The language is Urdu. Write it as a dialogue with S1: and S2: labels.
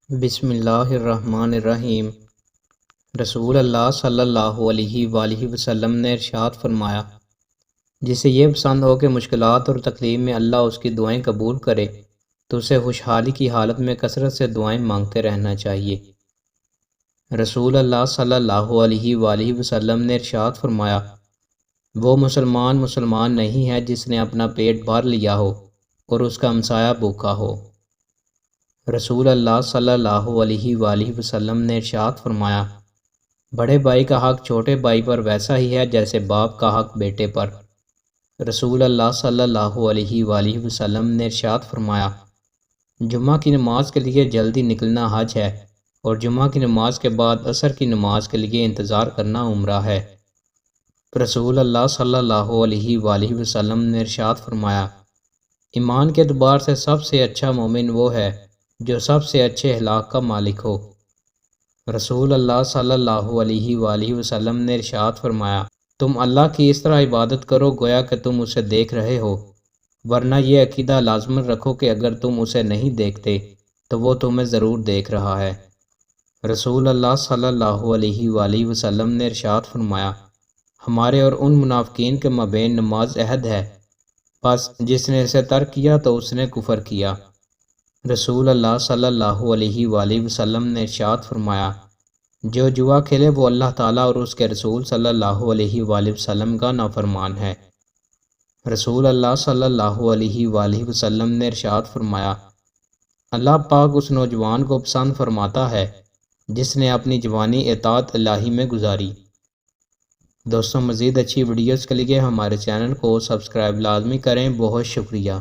S1: بسم اللہ الرحمن الرحیم۔ رسول اللہ صلی اللہ علیہ وآلہ وسلم نے ارشاد فرمایا، جسے یہ پسند ہو کہ مشکلات اور تکلیف میں اللہ اس کی دعائیں قبول کرے تو اسے خوشحالی کی حالت میں کثرت سے دعائیں مانگتے رہنا چاہیے۔ رسول اللہ صلی اللہ علیہ وآلہ وسلم نے ارشاد فرمایا، وہ مسلمان نہیں ہے جس نے اپنا پیٹ بھر لیا ہو اور اس کا ہمسایہ بھوکا ہو۔ رسول اللہ صلی اللہ علیہ وآلہ وسلم نے ارشاد فرمایا، بڑے بھائی کا حق چھوٹے بھائی پر ویسا ہی ہے جیسے باپ کا حق بیٹے پر۔ رسول اللہ صلی اللہ علیہ وآلہ وسلم نے ارشاد فرمایا، جمعہ کی نماز کے لیے جلدی نکلنا حج ہے اور جمعہ کی نماز کے بعد عصر کی نماز کے لیے انتظار کرنا عمرہ ہے۔ رسول اللہ صلی اللہ علیہ وآلہ وسلم نے ارشاد فرمایا، ایمان کے اعتبار سے سب سے اچھا مومن وہ ہے جو سب سے اچھے اخلاق کا مالک ہو۔ رسول اللہ صلی اللہ علیہ وآلہ وسلم نے ارشاد فرمایا، تم اللہ کی اس طرح عبادت کرو گویا کہ تم اسے دیکھ رہے ہو، ورنہ یہ عقیدہ لازماً رکھو کہ اگر تم اسے نہیں دیکھتے تو وہ تمہیں ضرور دیکھ رہا ہے۔ رسول اللہ صلی اللہ علیہ وآلہ وسلم نے ارشاد فرمایا، ہمارے اور ان منافقین کے مابین نماز عہد ہے، بس جس نے اسے ترک کیا تو اس نے کفر کیا۔ رسول اللہ صلی اللہ علیہ وآلہ وسلم نے ارشاد فرمایا، جو جوا کھیلے وہ اللہ تعالیٰ اور اس کے رسول صلی اللہ علیہ وآلہ وسلم کا نافرمان ہے۔ رسول اللہ صلی اللہ علیہ وآلہ وسلم نے ارشاد فرمایا، اللہ پاک اس نوجوان کو پسند فرماتا ہے جس نے اپنی جوانی اطاعت الہی میں گزاری۔ دوستوں، مزید اچھی ویڈیوز کے لیے ہمارے چینل کو سبسکرائب لازمی کریں۔ بہت شکریہ۔